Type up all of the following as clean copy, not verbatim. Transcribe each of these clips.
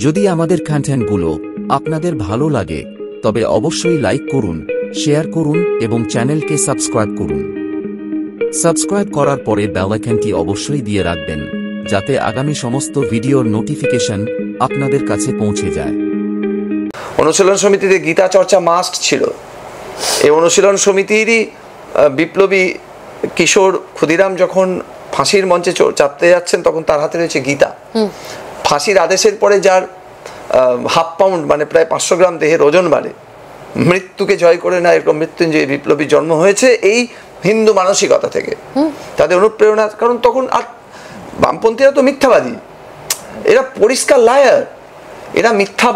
যদি আমাদের কন্টেন্টগুলো আপনাদের ভালো লাগে তবে অবশ্যই লাইক করুন, শেয়ার করুন এবং চ্যানেলকে সাবস্ক্রাইব করুন। সাবস্ক্রাইব করার পরে বেল আইকনটি অবশ্যই দিয়ে রাখবেন যাতে আগামী সমস্ত ভিডিওর নোটিফিকেশন আপনাদের কাছে পৌঁছে যায়। অনুশীলন সমিতিতে গীতা চর্চা মাস্ট ছিল। এই অনুশীলন সমিতিরই বিপ্লবী কিশোর ক্ষুদিরাম যখন ফাঁসির মঞ্চে চাপতে যাচ্ছেন তখন তার হাতে রয়েছে গীতা। ফাঁসির আদেশের পরে যার হাফ পাউন্ড মানে প্রায় 500 গ্রাম দেহের ওজন বাড়ে, মৃত্যুকে জয় করে না এরকম মৃত্যুঞ্জয়ী বিপ্লবী জন্ম হয়েছে এই হিন্দু মানসিকতা থেকে, তাদের অনুপ্রেরণা। কারণ তখন আর বামপন্থীরা তো মিথ্যাবাদী, এরা পরিষ্কার লায়ার, এরা মিথ্যা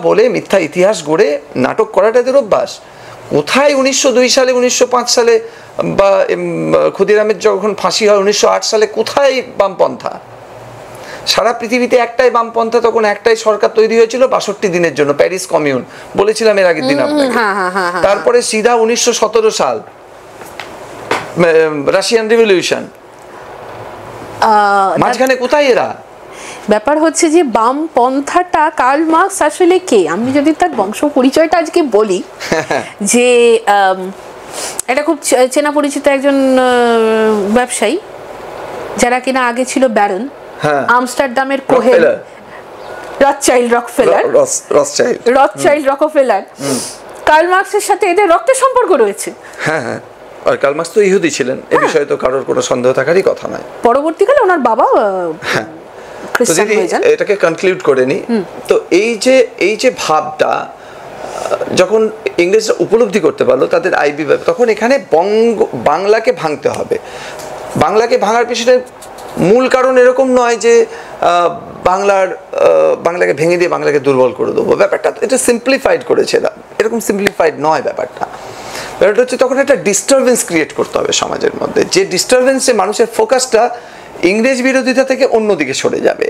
বলে মিথ্যা ইতিহাস গড়ে নাটক করাটা এদের অভ্যাস। কোথায় 1902 সালে 1905 সালে বা ক্ষুদিরামের যখন ফাঁসি হয় 1908 সালে কোথায় বামপন্থা? সারা পৃথিবীতে একটাই বামপন্থা, তখন একটাই সরকার তৈরি হয়েছিল 62 দিনের জন্য, প্যারিস কমিউন, বলেছিলাম এর আগের দিন আপনাকে। তারপরে সিধা 1917 সাল রাশিয়ান রিভলিউশন, মাঝখানে কোথায় এরা? ব্যাপার হচ্ছে যে বামপন্থাটা কার্ল মার্কস আসলে কে? আমি যদি তার বংশ পরিচয়টা আজকে বলি যে এটা খুব চেনা পরিচিত একজন ব্যবসায়ী যারা কিনা আগে ছিল ব্যারন, আমস্টারডামের কোহেন, রথচাইল্ড রকফেলার। কার্ল মার্কসের সাথে এদের রক্তের সম্পর্ক রয়েছে। হ্যাঁ, আর কার্ল মার্কস তো ইহুদি ছিলেন, এ বিষয়ে তো কারোর কোনো সন্দেহ থাকারই কথা নয়। পরবর্তীকালে ওনার বাবা খ্রিস্টান হয়ে যান। এটাকে কনক্লুড করে নি তো এই যে ভাবটা যখন ইংরেজরা উপলব্ধি করতে পারলো তাদের আইবি, তখন এখানে বাংলাকে ভাঙতে হবে। বাংলাকে ভাঙার পিছনে মূল কারণ এরকম নয় যে বাংলাকে ভেঙে দিয়ে বাংলাকে দুর্বল করে দেবো, ব্যাপারটা এটা সিম্পলিফাইড করেছে, এরকম সিম্পলিফাইড নয় ব্যাপারটা। ব্যাপারটা হচ্ছে তখন একটা ডিস্টারবেন্স ক্রিয়েট করতে হবে সমাজের মধ্যে, যে ডিস্টারবেন্সে মানুষের ফোকাসটা ইংরেজ বিরোধিতা থেকে অন্যদিকে সরে যাবে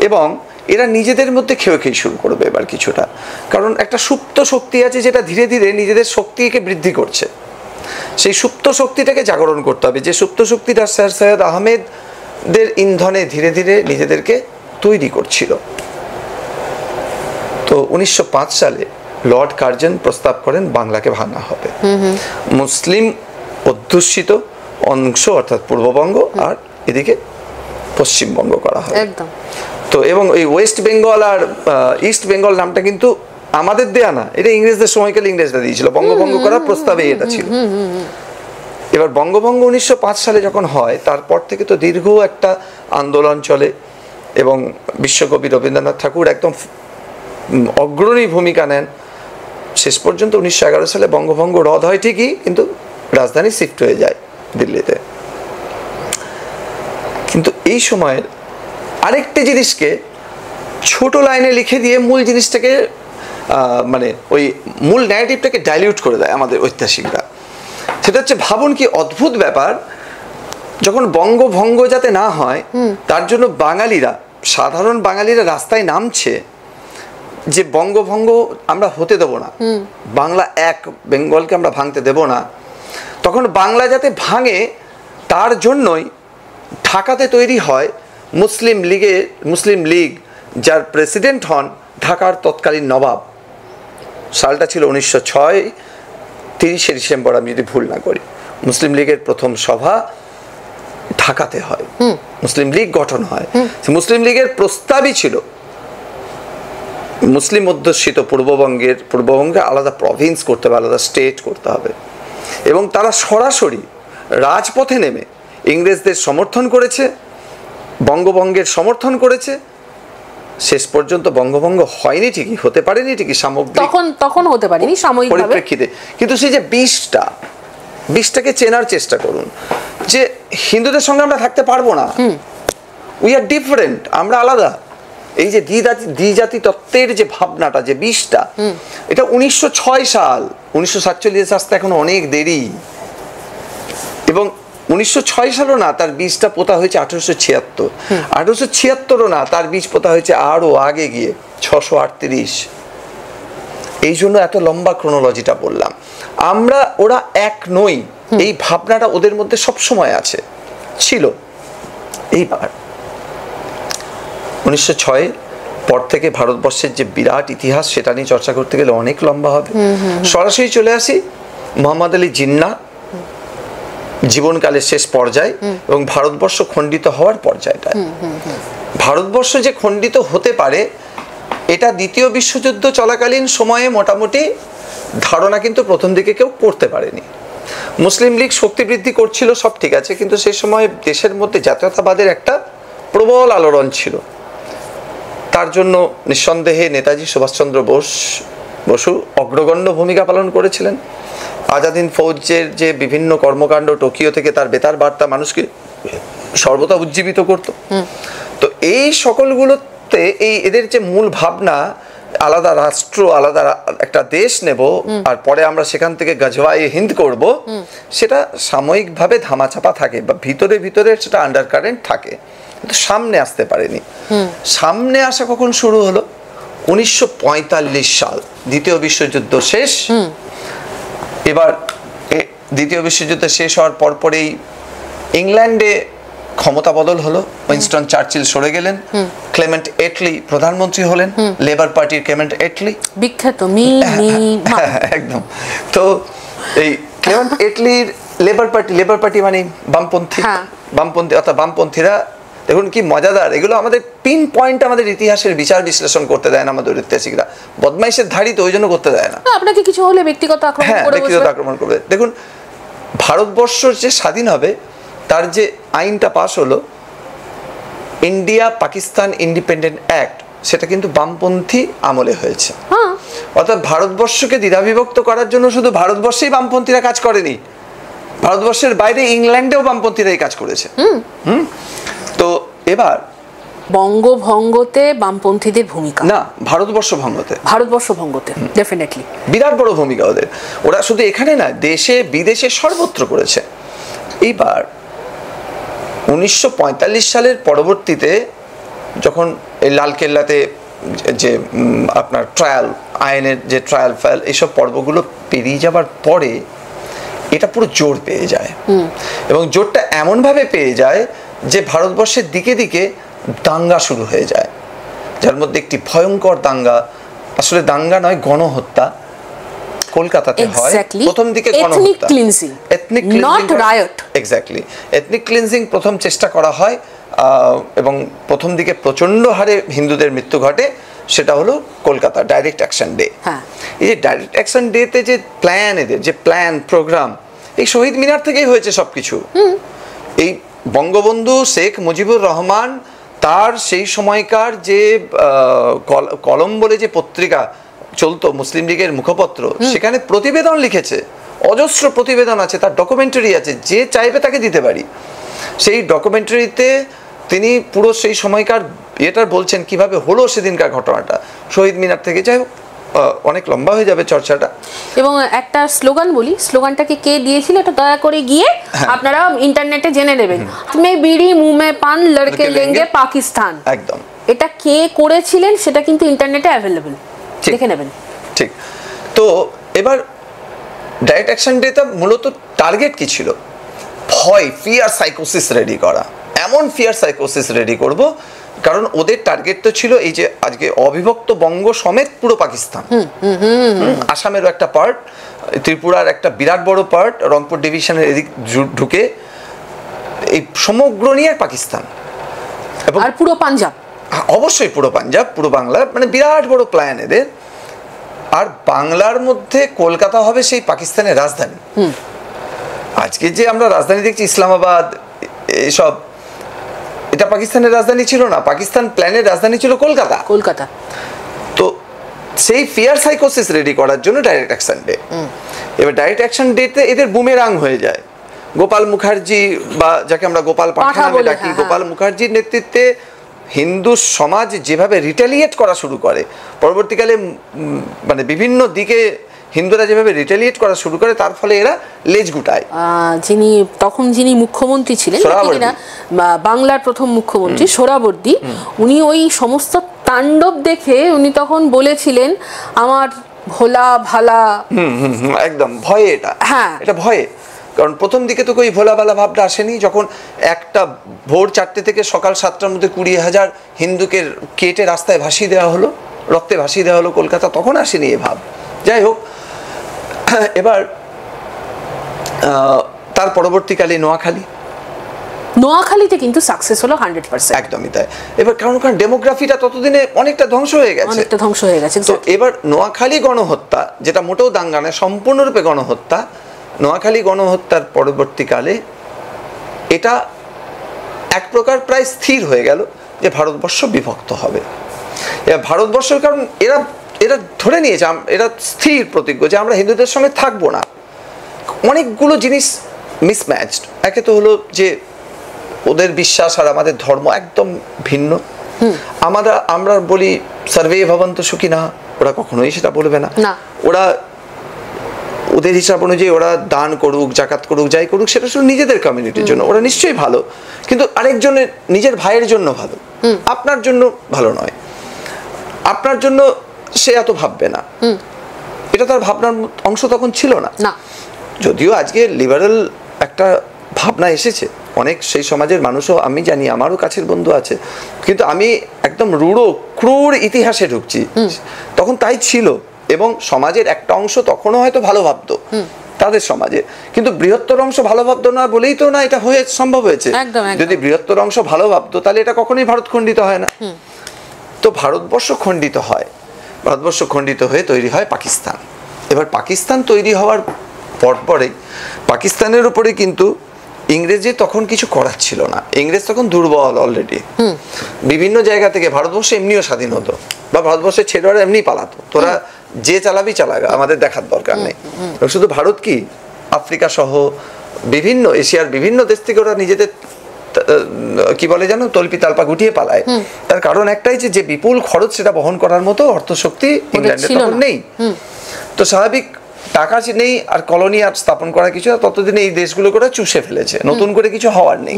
এবং এরা নিজেদের মধ্যে খেয়ে শুরু করবে এবার কিছুটা। কারণ একটা সুপ্ত শক্তি আছে যেটা ধীরে ধীরে নিজেদের শক্তিকে বৃদ্ধি করছে, সেই সুপ্ত শক্তিটাকে জাগরণ করতে হবে, যে সুপ্ত শক্তিটা স্যার সৈয়দ আহমেদের ইন্ধনে ধীরে ধীরে নিজেদেরকে তৈরি করছিল। তো 1905 সালে লর্ড কার্জন প্রস্তাব করেন বাংলাকে ভাঙা হবে, মুসলিম অধ্যুষিত অংশ অর্থাৎ পূর্ববঙ্গ আর এদিকে পশ্চিমবঙ্গ করা হয় একদম। তো এবং এই ওয়েস্ট বেঙ্গল আর ইস্ট বেঙ্গল নামটা কিন্তু আমাদের দেয়া না, এটা ইংরেজদের সময়কালে ইংরেজরা দিয়েছিল, বঙ্গভঙ্গ করার প্রস্তাবে এটা ছিল। এবার বঙ্গভঙ্গ 1905 সালে যখন হয় তারপর থেকে তো দীর্ঘ একটা আন্দোলন চলে এবং বিশ্বকবি রবীন্দ্রনাথ ঠাকুর একদম অগ্রণী ভূমিকা নেন। শেষ পর্যন্ত 1911 সালে বঙ্গভঙ্গ রদ হয় ঠিকই, কিন্তু রাজধানী শিফট হয়ে যায় দিল্লিতে। কিন্তু এই সময় আরেকটি জিনিসকে ছোট লাইনে লিখে দিয়ে মূল জিনিসটাকে মানে ওই মূল ন্যারেটিভটাকে ডাইলিউট করে দেয় আমাদের ঐতিহাসিকরা। সেটা হচ্ছে, ভাবুন কি অদ্ভুত ব্যাপার, যখন বঙ্গভঙ্গ যাতে না হয় তার জন্য সাধারণ বাঙালিরা রাস্তায় নামছে যে বঙ্গভঙ্গ আমরা হতে দেব না, বাংলা এক, বেঙ্গলকে আমরা ভাঙতে দেব না। তখন বাংলা যাতে ভাঙে তার জন্যই ঢাকাতে তৈরি হয় মুসলিম লীগ, যার প্রেসিডেন্ট হন ঢাকার তৎকালীন নবাব। সালটা ছিল 1906, 30শে ডিসেম্বর আমি যদি ভুল না করি। মুসলিম লীগের প্রথম সভা ঢাকাতে হয়, মুসলিম লীগ গঠন হয়। মুসলিম লীগের প্রস্তাবই ছিল মুসলিম অধ্যুষিত পূর্ববঙ্গে আলাদা প্রভিন্স করতে হবে, আলাদা স্টেট করতে হবে। এবং তারা সরাসরি রাজপথে নেমে ইংরেজদের সমর্থন করেছে, বঙ্গভঙ্গের সমর্থন করেছে। শেষ পর্যন্ত বঙ্গভঙ্গ হয়নি ঠিকই, হতে পারেনি ঠিকই সামগ্রিক, তখন হতে পারেনি সাময়িক পরিপ্রেক্ষিতে, কিন্তু সেই যে বিষটাকে চেনার চেষ্টা করুন যে হিন্দুদের সঙ্গে আমরা থাকতে পারবো না, উই আর ডিফারেন্ট, আমরা আলাদা। এই যে দ্বিজাতি তত্ত্বের যে ভাবনাটা, যে বিষটা, এটা 1906 সাল, 1947 আসতে এখন অনেক দেরি। এবং 1906 সালও না, তার বীজটা পোতা হয়েছে 1876, 1876ও না, তার বীজ পোতা হয়েছে আরো আগে গিয়ে 638। এই জন্য এত লম্বা ক্রোনোলজিটা বললাম। ওরা এক নই, এই ভাবনাটা ওদের মধ্যে সব সময় ছিল। এইবার 1906 পর থেকে ভারতবর্ষের যে বিরাট ইতিহাস সেটা নিয়ে চর্চা করতে গেলে অনেক লম্বা হবে। সরাসরি চলে আসি মোহাম্মদ আলী জিন্নাহ জীবনকালের শেষ পর্যায়ে এবং ভারতবর্ষ খণ্ডিত হওয়ার পর্যায়টা। ভারতবর্ষ যে খণ্ডিত হতে পারে এটা দ্বিতীয় বিশ্বযুদ্ধ চলাকালীন সময়ে মোটামুটি ধারণা কিন্তু প্রথম দিকে কেউ করতে পারেনি। মুসলিম লীগ শক্তি বৃদ্ধি করছিল, সব ঠিক আছে, কিন্তু সেই সময় দেশের মধ্যে জাতীয়তাবাদের একটা প্রবল আলোড়ন ছিল। তার জন্য নিঃসন্দেহে নেতাজি সুভাষচন্দ্র বসু অগ্রগণ্য ভূমিকা পালন করেছিলেন। আজাদ হিন্দ ফৌজের যে বিভিন্ন কর্মকাণ্ড, টোকিও থেকে তার বেতার বার্তা মানুষকে সর্বদা উজ্জীবিত করত। তো এই সকলগুলোতে এদের যে মূল ভাবনা, আলাদা রাষ্ট্র, আলাদা একটা দেশ নেব আর পরে আমরা সেখান থেকে গজওয়ায়ে হিন্দ করব, সেটা সাময়িকভাবে ধামাচাপা থাকে বা ভিতরে ভিতরে সেটা আন্ডার কারেন্ট থাকে, কিন্তু সামনে আসতে পারেনি। সামনে আসা কখন শুরু হলো? 1945 সাল, দ্বিতীয় বিশ্বযুদ্ধ শেষ। এবার দ্বিতীয় বিশ্বযুদ্ধ শেষ হওয়ার পরপরেই ইংল্যান্ডে ক্ষমতা বদল হলো, উইনস্টন চার্চিল সরে গেলেন, ক্লেমেন্ট এটলি প্রধানমন্ত্রী হলেন, লেবার পার্টির ক্লেমেন্ট এটলি, বিখ্যাত একদম। তো এই ক্লেমেন্ট এটলির লেবার পার্টি মানে বামপন্থী অর্থাৎ বামপন্থীরা, দেখুন কি মজাদার, এগুলো আমাদের পিন পয়েন্ট আমাদের ইতিহাসের বিচার বিশ্লেষণ করতে দেয় না আমাদের ঐতিহাসিকরা। বদমাইশের ধাড়ি তো ওই জন্য করতে দেয় না, আপনাকে কিছু হলে ব্যক্তিগত আক্রমণ করবে। দেখুন ভারতবর্ষ যে স্বাধীন হবে তার যে আইনটা পাশ হলো, ইন্ডিয়া পাকিস্তান ইন্ডিপেন্ডেন্ট অ্যাক্ট, সেটা কিন্তু বামপন্থী আমলে হয়েছে। অর্থাৎ ভারতবর্ষকে দ্বিধাবিভক্ত করার জন্য শুধু ভারতবর্ষেই বামপন্থীরা কাজ করেনি, ভারতবর্ষের বাইরে ইংল্যান্ডেও বামপন্থীরাই কাজ করেছে। তো এবার বঙ্গভঙ্গতে বামপন্থীদের ভূমিকা না, ভারতবর্ষ ভঙ্গতে ডেফিনেটলি বিরাট বড় ভূমিকা ওদের। ওরা শুধু এখানে না, দেশে বিদেশে সর্বত্র করেছে। এইবার 1945 সালের পরবর্তীতে যখন এই লালকেল্লাতে যে আপনার ট্রায়াল, আইনের যে ট্রায়াল ফায়াল, এইসব পর্বগুলো পেরিয়ে যাবার পরে এটা পুরো জোর পেয়ে যায়, এবং জোরটা এমনভাবে পেয়ে যায় যে ভারতবর্ষের দিকে দিকে দাঙ্গা শুরু হয়ে যায়, যার মধ্যে একটি ভয়ঙ্কর দাঙ্গা, আসলে দাঙ্গা নয় গণহত্যা, কলকাতাতে হয় প্রথম দিকে। Ethnic cleansing, not riot. Exactly, ethnic cleansing প্রথম চেষ্টা করা হয় এবং প্রথম দিকে প্রচন্ড হারে হিন্দুদের মৃত্যু ঘটে, সেটা হলো কলকাতা ডাইরেক্ট অ্যাকশন ডে। এই যে ডাইরেক্ট অ্যাকশন ডেতে যে প্ল্যান, এদের যে প্ল্যান প্রোগ্রাম, এই শহীদ মিনার থেকেই হয়েছে সবকিছু। এই বঙ্গবন্ধু শেখ মুজিবুর রহমান তার সেই সময়কার যে কলম বলে যে পত্রিকা চলতো, মুসলিম লীগের মুখপত্র, সেখানে প্রতিবেদন লিখেছে, অজস্র প্রতিবেদন আছে, তার ডকুমেন্টারি আছে, যে চাইবে তাকে দিতে পারি। সেই ডকুমেন্টারিতে তিনি পুরো সেই সময়কার এটার বলছেন কিভাবে হলো সেদিনকার ঘটনাটা শহীদ মিনার থেকে। যাই হোক, অনেক লম্বা হয়ে যাবে চর্চাটা। এবং একটা স্লোগান বলি, স্লোগানটাকে কে দিয়েছিল এটা দয়া করে গিয়ে আপনারা ইন্টারনেটে জেনে নেবেন। মে বিড়ি মুহ মে পান লড়কে লেঙ্গে পাকিস্তান, একদম। এটা কে করেছিলেন সেটা কিন্তু ইন্টারনেটে অ্যাভেলেবল, দেখে নেবেন। ঠিক। তো এবার ডাইরেক্ট অ্যাকশন ডেটা মূলত টার্গেট কি ছিল? ভয়, ফিয়ার সাইকোসিস রেডি করা। এমন ফিয়ার সাইকোসিস রেডি করব, কারণ ওদের টার্গেট তো ছিল এই যে আজকে অবিভক্ত বঙ্গ সমেত পুরো পাকিস্তান, আসামেরও একটা পার্ট, ত্রিপুরার একটা বিরাট বড় পার্ট, রংপুর ডিভিশনের এদিক ঢুকে এই সমগ্র নিয়ে পাকিস্তান, এবং পুরো পাঞ্জাব, অবশ্যই পুরো পাঞ্জাব, পুরো বাংলা, মানে বিরাট বড় প্ল্যান এদের। আর বাংলার মধ্যে কলকাতা হবে সেই পাকিস্তানের রাজধানী। আজকে যে আমরা রাজধানী দেখছি ইসলামাবাদ, এসব, এটা পাকিস্তানের রাজধানী ছিল না, পাকিস্তান প্ল্যানের রাজধানী ছিল কলকাতা। তো সেই ফিয়ার সাইকোসিস রেডি করার জন্য ডাইরেক্ট অ্যাকশন ডে। এবার ডাইরেক্ট অ্যাকশন ডেতে এদের বুমেরাং হয়ে যায়। গোপাল মুখার্জি, বা যাকে আমরা গোপাল পাঠা নামে ডাকি, গোপাল মুখার্জির নেতৃত্বে হিন্দু সমাজ যেভাবে রিটেলিয়েট করা শুরু করে, পরবর্তীকালে মানে বিভিন্ন দিকে হিন্দুরা যেভাবে রিটেলিয়েট করা শুরু করে, তার ফলে এরা লেজ গুটায়। যিনি মুখ্যমন্ত্রী ছিলেন, বাংলার প্রথম মুখ্যমন্ত্রী সোহরাওয়ার্দী, উনি ওই সমস্ত তাণ্ডব দেখে উনি তখন বলেছিলেন আমার ভোলা ভালা, একদম ভয়ে, এটা ভয়ে। কারণ প্রথম দিকে তো ওই ভোলাবালা ভাবটা আসেনি, যখন একটা ভোর 4টে থেকে সকাল 7টার মধ্যে 20,000 হিন্দুকে কেটে রাস্তায় ভাসিয়ে দেওয়া হলো, রক্তে ভাসিয়ে দেওয়া হলো কলকাতা, তখন আসেনি এ ভাব। যাই হোক, এবার তার পরবর্তীকালে নোয়াখালীতে কিন্তু সাকসেস হলো 100%। একদমই তাই। এবার কারণ ডেমোগ্রাফিটা ততদিনে অনেকটা ধ্বংস হয়ে গেছে। তো এবার নোয়াখালী গণহত্যা, যেটা মোটেও দাঙ্গা নয়, সম্পূর্ণরূপে গণহত্যা, নোয়াখালী গণহত্যার পরবর্তীকালে এটা এক প্রকার প্রায় স্থির হয়ে গেল যে ভারতবর্ষ বিভক্ত হবে। এবার ভারতবর্ষের, কারণ এরা ধরে নিয়েছে, এরা স্থির প্রতিজ্ঞ যে আমরা হিন্দুদের সঙ্গে থাকবো না। অনেকগুলো জিনিস মিসম্যাচড। একে তো হলো যে ওদের বিশ্বাস আর আমাদের ধর্ম একদম ভিন্ন। আমরা বলি সর্বে ভবন্তু সুখিনা, ওরা কখনোই সেটা বলবে না। ওরা ওদের হিসাব অনুযায়ী ওরা দান করুক, জাকাত করুক, যাই করুক, সেটা শুধু নিজেদের কমিউনিটির জন্য। ওরা নিশ্চয়ই ভালো, কিন্তু আরেকজনের, নিজের ভাইয়ের জন্য ভালো, আপনার জন্য ভালো নয়। আপনার জন্য সে এত ভাববে না, এটা তার ভাবনার অংশ তখন ছিল না। যদিও আজকে লিবারেল একটা ভাবনা এসেছে, অনেক সেই সমাজের মানুষও আমি জানি, আমারও কাছের বন্ধু আছে, কিন্তু আমি একদম ক্রূর ইতিহাসে ঢুকছি। তখন তাই ছিল, এবং সমাজের একটা অংশ তখনও হয়তো ভালো ভাবতো তাদের সমাজে, কিন্তু বৃহত্তর অংশ ভালো ভাবতো না বলেই তো না এটা সম্ভব হয়েছে। যদি বৃহত্তর অংশ ভালো ভাবতো তাহলে এটা কখনোই ভারত খণ্ডিত হয় না। তো ভারতবর্ষ খণ্ডিত হয়, ভারতবর্ষ খণ্ডিত হয়ে তৈরি হয় পাকিস্তান। এবার পাকিস্তান তৈরি হওয়ার পরপরেই পাকিস্তানের উপরে কিন্তু ইংরেজের তখন কিছু করার ছিল না। ইংরেজ তখন দুর্বল অলরেডি। বিভিন্ন জায়গা থেকে ভারতবর্ষ এমনিও স্বাধীন হতো, বা ভারতবর্ষের ছেলেরা এমনি পালাতো, তোরা যে চালাবি চালাগা, আমাদের দেখার দরকার নেই। শুধু ভারত কি, আফ্রিকা সহ বিভিন্ন এশিয়ার বিভিন্ন দেশ থেকে ওরা নিজেদের কি বলে জানো, তল্পি তালপা গুটিয়ে পালায়। তার কারণ একটাই, যে বিপুল খরচ সেটা বহন করার মতো অর্থশক্তি ইংল্যান্ডে তখন নেই। তো স্বাভাবিক, টাকা নেই আর কলোনি আর স্থাপন করা কিছু, ততদিনে এই দেশগুলো করে চুষে ফেলেছে, নতুন করে কিছু হওয়ার নেই।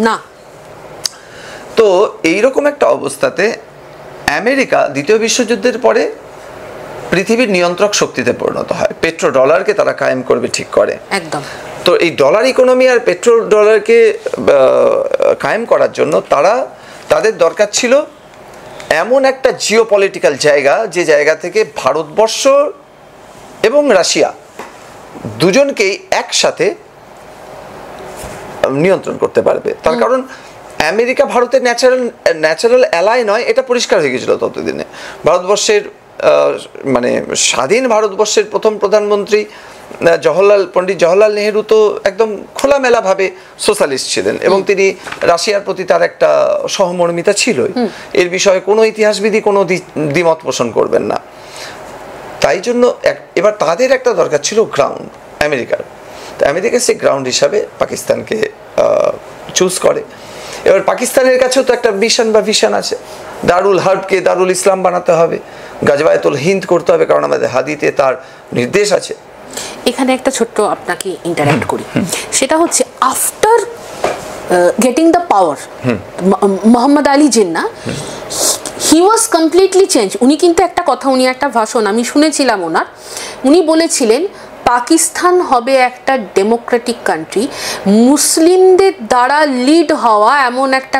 তো এইরকম একটা অবস্থাতে আমেরিকা দ্বিতীয় বিশ্বযুদ্ধের পরে পৃথিবীর নিয়ন্ত্রক শক্তিতে পরিণত হয়। পেট্রো ডলারকে তারা কায়েম করবে ঠিক করে। একদম। তো এই ডলার ইকোনমি আর পেট্রো ডলারকে কায়েম করার জন্য তাদের দরকার ছিল এমন একটা জিওপলিটিক্যাল জায়গা, যে জায়গা থেকে ভারতবর্ষ এবং রাশিয়া দুজনকেই একসাথে নিয়ন্ত্রণ করতে পারবে। তার কারণ আমেরিকা ভারতের ন্যাচারাল অ্যালাই নয়, এটা পরিষ্কার হয়ে গেছিল ততদিনে। ভারতবর্ষের মানে স্বাধীন ভারতবর্ষের প্রথম প্রধানমন্ত্রী পণ্ডিত জওহরলাল নেহেরু তো একদম খোলামেলাভাবে সোশ্যালিস্ট ছিলেন, এবং তিনি রাশিয়ার প্রতি তার একটা সহমর্মিতা ছিলই। এর বিষয়ে কোনো ইতিহাসবিদই কোনো দ্বিমত পোষণ করবেন না। তাই জন্য এবার তাদের একটা দরকার ছিল গ্রাউন্ড, আমেরিকার। তো আমেরিকা সেই গ্রাউন্ড হিসাবে পাকিস্তানকে চুজ করে। এবার পাকিস্তানের কাছেও তো একটা মিশন বা ভিশন আছে, দারুল হার্বকে দারুল ইসলাম বানাতে হবে, গাজওয়াতুল হিন্দ করতে হবে, কারণ আমাদের হাদিতে তার নির্দেশ আছে। এখানে একটা ছোট্ট আপনাকে ইন্টারঅ্যাক্ট করি, সেটা হচ্ছে after getting the power, Mohammad Ali Jinnah, he was completely change. উনি কিন্তু একটা কথা, উনি একটা ভাষণ আমি শুনেছিলাম ওনার, উনি বলেছিলেন পাকিস্তান হবে একটা ডেমোক্রেটিক কান্ট্রি, মুসলিমদের দ্বারা লিড হওয়া এমন একটা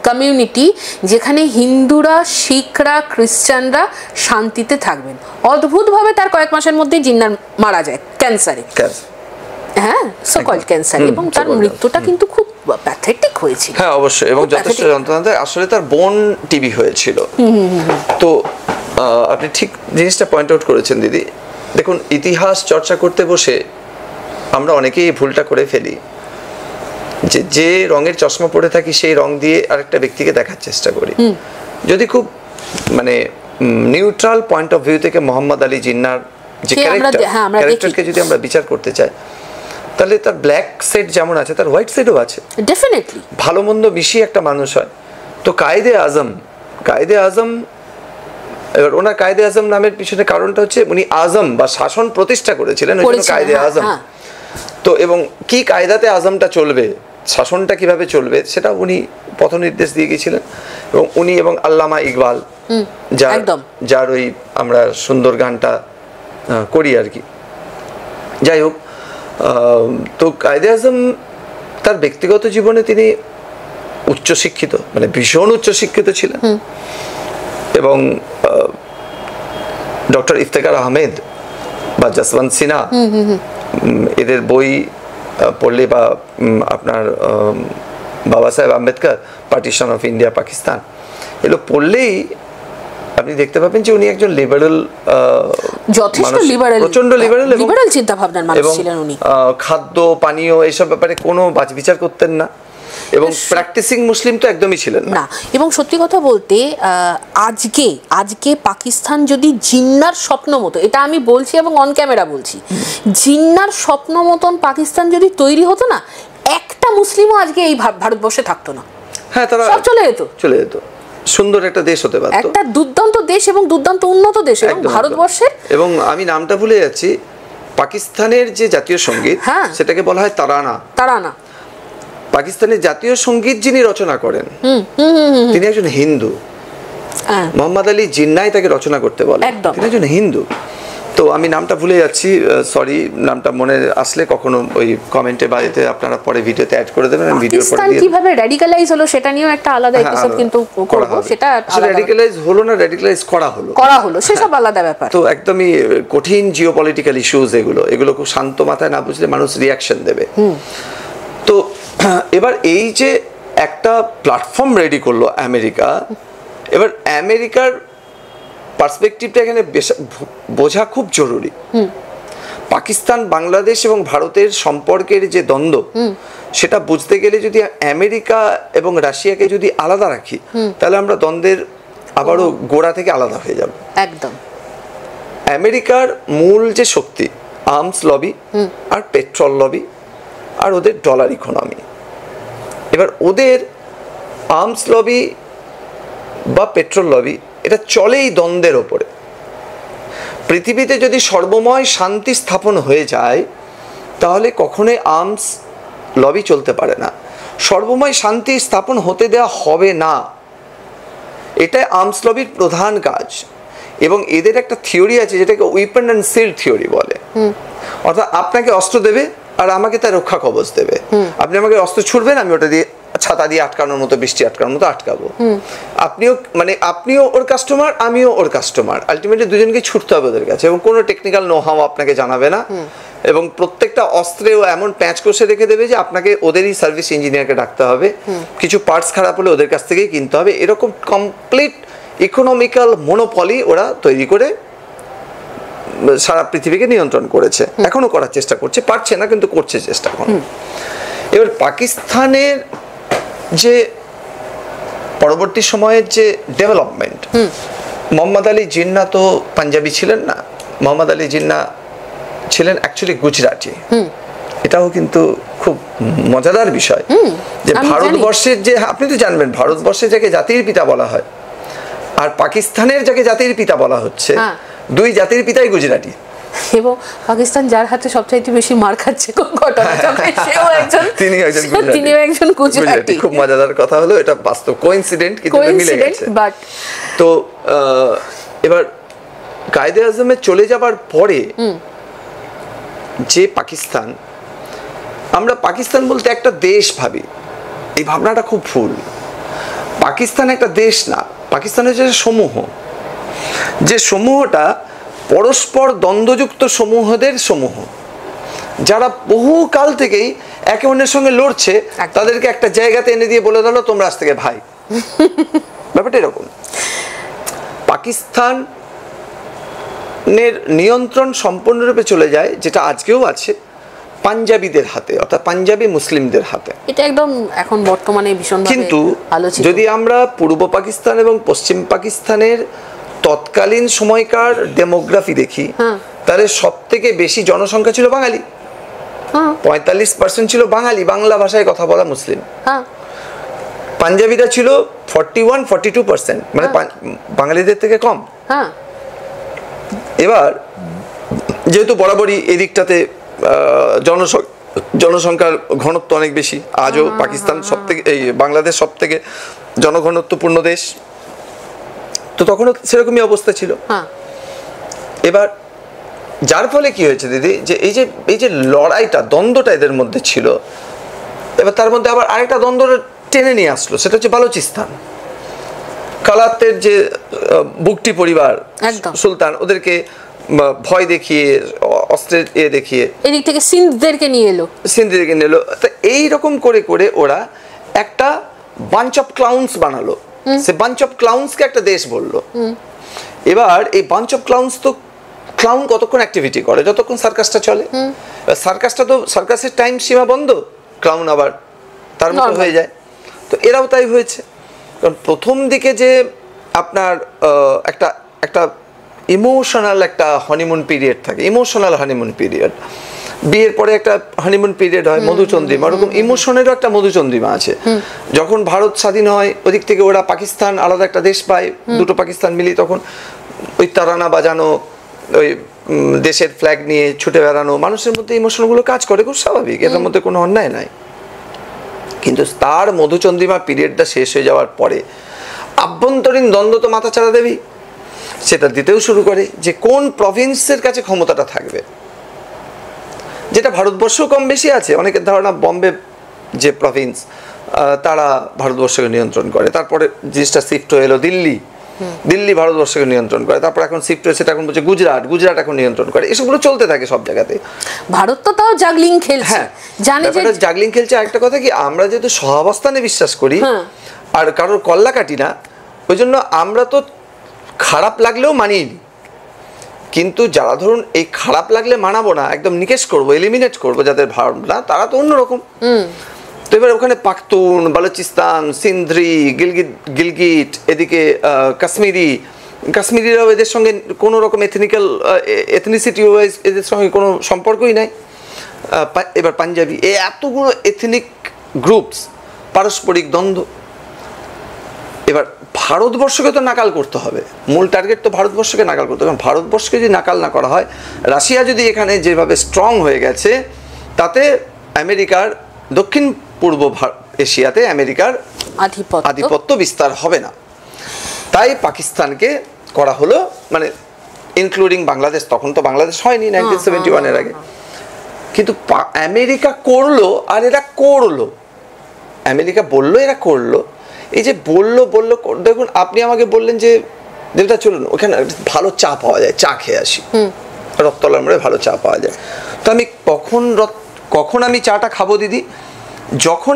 কমিউনিটি যেখানে হিন্দুরা, শিখরা, খ্রিস্টানরা শান্তিতে থাকবেন। অদ্ভুতভাবে তার কয়েক মাসের মধ্যে জিন্নার মারা যায় ক্যান্সারে, হ্যাঁ, সকল ক্যান্সার, এবং তার মৃত্যুটা কিন্তু খুব প্যাথেটিক হয়েছিল। হ্যাঁ অবশ্যই, এবং যথেষ্ট যন্ত্রণা। আসলে তার বোন টিবি হয়েছিল। তো আপনি ঠিক জিনিসটা পয়েন্ট আউট করেছেন দিদি। দেখুন, ইতিহাস চর্চা করতে বসে আমরা অনেকেই ভুলটা করে ফেলি, যে রঙের চশমা পরে থাকি সেই রং দিয়ে আরেকটা ব্যক্তিকে দেখার চেষ্টা করি। যদি খুব মানে নিউট্রাল পয়েন্ট অফ ভিউ থেকে মোহাম্মদ আলী জিন্নার যে ক্যারেক্টারকে যদি আমরা বিচার করতে চাই, তাহলে তার ব্ল্যাক সেট যেমন আছে, তার হোয়াইট সেটও আছে। ডেফিনেটলি ভালো মন্দ মিশিয়ে একটা মানুষ হয়। তো কায়েদে আজম, এবার ওনার কায়েদে আজম নামের পিছনে কারণটা হচ্ছে উনি আজম বা শাসন প্রতিষ্ঠা করেছিলেন, ওই জন্য কায়েদে আজম। তো এবং কি কায়দাতে আজমটা চলবে, শাসনটা কিভাবে চলবে, সেটা উনি পথ নির্দেশ দিয়ে গিয়েছিলেন। এবং উনি এবং আল্লামা ইকবাল, যার ওই আমরা সুন্দর গানটা করি আর কি। যাই হোক, তো কায়েদে আজম তার ব্যক্তিগত জীবনে তিনি উচ্চশিক্ষিত, মানে ভীষণ উচ্চশিক্ষিত ছিলেন, এবং ডক্টর ইফতেখার আহমেদ বা যশবন্ত সিনহা এদের বই পড়লে, বা আপনার বাবা সাহেব Ambedkar partition of India Pakistan, এগুলো পড়লেই আপনি দেখতে পাবেন যে উনি একজন লিবারেল, যথেষ্ট লিবারেল, প্রচন্ড লিবারেল এবং লিবারেল চিন্তা ভাবনার মানুষ ছিলেন উনি। খাদ্য পানীয় এইসব ব্যাপারে কোনো বাছবিচার করতেন না, এবং প্র্যাকটিসিং মুসলিম তো একদমই ছিলেন না। এবং সত্যি কথা বলতে আজকে পাকিস্তান যদি জিন্নার স্বপ্ন মতো, এটা আমি বলছি এবং অন ক্যামেরা বলছি, জিন্নার স্বপ্ন মতন পাকিস্তান যদি তৈরি হতো না, একটা মুসলিমও আজকে এই ভারতবর্ষে থাকতো না। হ্যাঁ, তারা সব চলে যেত, সুন্দর একটা দেশ হতে পারত, একটা দুর্দান্ত দেশ এবং দুর্দান্ত উন্নত দেশ। এবং ভারতবর্ষের, এবং আমি নামটা ভুলে যাচ্ছি, পাকিস্তানের যে জাতীয় সঙ্গীত সেটাকে বলা হয় তারানা। পাকিস্তানের জাতীয় সঙ্গীত যিনি রচনা করেন তিনি একজন হিন্দু, মোহাম্মদ আলী জিন্নাই তাকে রচনা করতে বলে, তিনি একজন হিন্দু। তো আমি নামটা ভুলে যাচ্ছি, সরি, নামটা মনে আসলে কখনো ওই কমেন্টে বা এতে আপনারা পরে ভিডিওতে অ্যাড করে দেবেন। আমি ভিডিওর পরে দিয়ে কিভাবে র্যাডিকালাইজ হলো সেটা নিয়েও একটা আলাদা এপিসোড কিন্তু করব, সেটা র্যাডিকালাইজ হলো না, র্যাডিকালাইজ করা হলো সেসব আলাদা ব্যাপার। তো একদমই কঠিন জিওপলিটিক্যাল ইস্যুস, এগুলো খুব শান্ত মাথায় না বুঝলে মানুষ রিয়াকশন দেবে। তো এবার এই যে একটা প্ল্যাটফর্ম রেডি করলো আমেরিকা, এবার আমেরিকার পার্সপেক্টিভটা এখানে বোঝা খুব জরুরি। পাকিস্তান, বাংলাদেশ এবং ভারতের সম্পর্কের যে দ্বন্দ্ব, সেটা বুঝতে গেলে যদি আমেরিকা এবং রাশিয়াকে যদি আলাদা রাখি, তাহলে আমরা দ্বন্দ্বের আবারও গোড়া থেকে আলাদা হয়ে যাব। একদম। আমেরিকার মূল যে শক্তি, আর্মস লবি আর পেট্রোল লবি আর ওদের ডলার ইকোনমি। এবার ওদের আর্মস লবি বা পেট্রোল লবি এটা চলেই দ্বন্দ্বের ওপরে। পৃথিবীতে যদি সর্বময় শান্তি স্থাপন হয়ে যায়, তাহলে কখনোই আর্মস লবি চলতে পারে না। সর্বময় শান্তি স্থাপন হতে দেওয়া হবে না, এটাই আর্মস লবির প্রধান কাজ। এবং এদের একটা থিওরি আছে যেটাকে উইপন অ্যান্ড শিল্ড থিওরি বলে। অর্থাৎ আপনাকে অস্ত্র দেবে আর আমাকে তার রক্ষা কবচ দেবে। আপনি আমাকে অস্ত্র ছুড়বেন, আমি ওটা দিয়ে ছাতা দিয়ে আটকানোর মতো, বৃষ্টি আটকানোর মতো আটকাবো। আপনিও ওর কাস্টমার, আমিও ওর কাস্টমার। আলটিমেটলি দুজনকে ছুটতে হবে ওদের কাছে, এবং কোনো টেকনিক্যাল নো-হাউ আপনাকে জানাবে না। এবং প্রত্যেকটা অস্ত্রেও এমন প্যাঁচ কষে রেখে দেবে যে আপনাকে ওদেরই সার্ভিস ইঞ্জিনিয়ারকে ডাকতে হবে, কিছু পার্টস খারাপ হলে ওদের কাছ থেকেই কিনতে হবে। এরকম কমপ্লিট ইকোনমিক্যাল মনোপলি ওরা তৈরি করে সারা পৃথিবীকে নিয়ন্ত্রণ করেছে, এখনো করার চেষ্টা করছে, পারছে না কিন্তু করছে চেষ্টা এখন। এবার পাকিস্তানের যে পরবর্তী সময়ের যে ডেভেলপমেন্ট, মোহাম্মদ আলী জিন্নাহ তো পাঞ্জাবি ছিলেন না, মোহাম্মদ আলী জিন্নাহ ছিলেন অ্যাকচুয়ালি গুজরাটি। এটাও কিন্তু খুব মজাদার বিষয় যে ভারতবর্ষের যে, আপনি তো জানবেন, ভারতবর্ষের যাকে জাতির পিতা বলা হয় আর পাকিস্তানের যাকে জাতির পিতা বলা হচ্ছে, দুই জাতির পিতাই গুজরাটি। এবং পাকিস্তান যার হাতে সবচাইতে বেশি মার খাচ্ছে তিনিও একজন গুজরাটি। খুব মজাদার কথা হলো, এটা বাস্তব কোইন্সিডেন্ট, কিন্তু মিলে গেছে। তো এবার কায়েদে আজমের চলে যাবার পরে যে পাকিস্তান, আমরা পাকিস্তান বলতে একটা দেশ ভাবি, এই ভাবনাটা খুব ভুল। পাকিস্তান একটা দেশ না, পাকিস্তান হচ্ছে সমূহ, যে সমূহটা পরস্পর দ্বন্দ্বযুক্ত সমূহদের সমূহ, যারা বহু কাল থেকেই একে অন্যের সঙ্গে লড়ছে, তাদেরকে একটা জায়গাতে এনে দিয়ে বলে দিল তোমরা আজ থেকে ভাই। ব্যাপারটা এরকম। পাকিস্তানের নিয়ন্ত্রণ সম্পূর্ণরূপে চলে যায়, যেটা আজকেও আছে, পাঞ্জাবিদের হাতে, অর্থাৎ পাঞ্জাবি মুসলিমদের হাতে। এটা একদম এখন বর্তমানে ভীষণভাবে কিন্তু আলোচিত। যদি আমরা পূর্ব পাকিস্তান এবং পশ্চিম পাকিস্তানের তৎকালীন সময়কার ডেমোগ্রাফি দেখি, তাহলে সব থেকে বেশি জনসংখ্যা ছিল বাঙালি, 45% ছিল বাঙালি, বাংলা ভাষায় কথা বলা মুসলিম। পাঞ্জাবিরা ছিল 41-42%, মানে বাঙালিদের থেকে কম। এবার যেহেতু বরাবরই এদিকটাতে জনসংখ্যার ঘনত্ব অনেক বেশি, আজও পাকিস্তান সব থেকে, এই বাংলাদেশ সব থেকে জনঘনত্বপূর্ণ দেশ, তো তখনও সেরকমই অবস্থা ছিল। এবার যার ফলে কি হয়েছে দিদি, যে এই যে লড়াইটা, দ্বন্দ্বটা এদের মধ্যে ছিল, এবার তার মধ্যে আবার আরেকটা দ্বন্দ্ব টেনে নিয়ে আসলো, সেটা হচ্ছে বালুচিস্তান। কালাতের যে বুকটি পরিবার, সুলতান, ওদেরকে ভয় দেখিয়ে, অস্ত্রের দেখিয়ে এদিক থেকে সিন্ধদেরকে নিয়ে এলো, তো এইরকম করে করে ওরা একটা বাঞ্চ অফ ক্লাউন্স বানালো। সে বাঞ্চ অফ ক্লাউন্সকে একটা দেশ বললো। এবার এই বাঞ্চ অফ ক্লাউন্স তো, ক্লাউন কতক্ষণ অ্যাক্টিভিটি করে? যতক্ষণ সার্কাসটা চলে। সার্কাসটা তো, সার্কাসের টাইম সীমা বন্ধ, ক্লাউন আবার তার মতো হয়ে যায়। তো এরাও তাই হয়েছে। কারণ প্রথম দিকে যে আপনার একটা একটা ইমোশনাল একটা হনিমুন পিরিয়ড থাকে, ইমোশনাল হনিমুন পিরিয়ড, বিয়ের পরে একটা হনিমুন পিরিয়ড হয়, মধুচন্দ্রিমা, ওরকম ইমোশনেরও একটা মধুচন্দ্রিমা আছে। যখন ভারত স্বাধীন হয়, ওদিক থেকে ওরা পাকিস্তান আলাদা একটা দেশ পায়, দুটো পাকিস্তান মিলিয়ে তখন ওই তারানা বাজানো, ওই দেশের ফ্ল্যাগ নিয়ে ছুটে বেড়ানো, মানুষের মধ্যে ইমোশনগুলো কাজ করে, খুব স্বাভাবিক, এটার মধ্যে কোনো অন্যায় নাই। কিন্তু তার মধুচন্দ্রিমা পিরিয়ডটা শেষ হয়ে যাওয়ার পরে আভ্যন্তরীণ দ্বন্দ্ব তো মাথা চাড়া দেবেই। সেটা দিতেও শুরু করে যে কোন প্রভিন্সের কাছে ক্ষমতাটা থাকবে, যেটা ভারতবর্ষ কম বেশি আছে। অনেকের ধারণা বম্বে যে প্রভিন্স, তারা ভারতবর্ষকে নিয়ন্ত্রণ করে। তারপরে জিনিসটা শিফট হয়ে এলো দিল্লি, দিল্লি ভারতবর্ষকে নিয়ন্ত্রণ করে। তারপর এখন শিফট হয়েছে, এখন বলছে গুজরাট, গুজরাট এখন নিয়ন্ত্রণ করে। এসবগুলো চলতে থাকে সব জায়গাতে। ভারত তো তাও জাগলিং খেলছে। হ্যাঁ, জানে যে জাগলিং খেলছে। আরেকটা কথা কি, আমরা যেহেতু সহাবস্থানে বিশ্বাস করি আর কারোর কল্লা কাটি না, ওই জন্য আমরা তো খারাপ লাগলেও মানিয়ে নিই। কিন্তু যারা ধরুন এই খারাপ লাগলে মানাবো না, একদম নিকেশ করবো, এলিমিনেট করবো যাদের ভাবনা, তারা তো অন্যরকম। তো এবার ওখানে পাখতুন, বালুচিস্তান, সিন্ধি, গিলগিট, এদিকে কাশ্মীরিরাও এদের সঙ্গে কোনো রকম এথনিসিটি ওয়াইজ এদের সঙ্গে কোনো সম্পর্কই নাই। এবার পাঞ্জাবি, এই এতগুলো এথনিক গ্রুপস, পারস্পরিক দ্বন্দ্ব। এবার ভারতবর্ষকে তো নাকাল করতে হবে, মূল টার্গেট তো ভারতবর্ষকে নাকাল করতে হবে। ভারতবর্ষকে যদি নাকাল না করা হয়, রাশিয়া যদি এখানে যেভাবে স্ট্রং হয়ে গেছে, তাতে আমেরিকার, দক্ষিণ পূর্ব এশিয়াতে আমেরিকার আধিপত্য বিস্তার হবে না। তাই পাকিস্তানকে করা হলো, মানে ইনক্লুডিং বাংলাদেশ। তখন তো বাংলাদেশ হয়নি 1971-এর আগে, কিন্তু আমেরিকা করলো আর এরা করলো। আমেরিকা বললো, এরা করলো। এই যে বললো, দেখুন আপনি আমাকে বললেন যে দেবতা চলুন ওখানে ভালো চা পাওয়া যায়, চা খেয়ে আসি, রথতলার মোড়ে ভালো চা পাওয়া যায়। তো আমি কখন আমি চাটা খাবো দিদি? যখন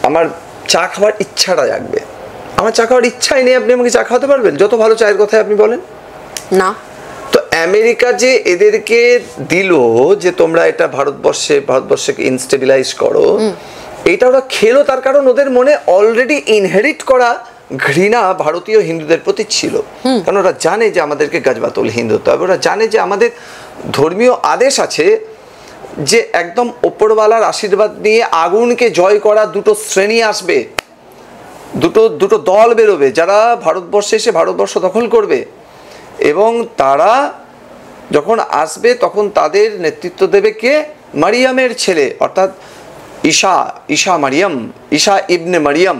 আমার চা খাওয়ার ইচ্ছাটা জাগবে। আমার চা খাওয়ার ইচ্ছাই নেই, আপনি আমাকে চা খাওয়াতে পারবেন? যত ভালো চায়ের কথাই আপনি বলেন না। তো আমেরিকা যে এদেরকে দিল যে তোমরা এটা ভারতবর্ষকে ইনস্টেবিলাইজ করো, এটা ওরা খেলো, তার কারণ ওদের মনে অলরেডি ইনহেরিট করা ঘৃণা ভারতীয় হিন্দুদের প্রতি ছিল। কারণ ওরা জানে যে আমাদেরকে গজবাতুল হিন্দু হতে হবে। ওরা জানে যে আমাদের ধর্মীয় আদেশ আছে যে একদম ওপরওয়ালার আশীর্বাদ নিয়ে আগুনকে জয় করা দুটো শ্রেণী আসবে, দুটো দল বেরোবে, যারা ভারতবর্ষে এসে ভারতবর্ষ দখল করবে। এবং তারা যখন আসবে তখন তাদের নেতৃত্ব দেবে কে? মারিয়ামের ছেলে, অর্থাৎ ঈসা ইবনে মারিয়াম।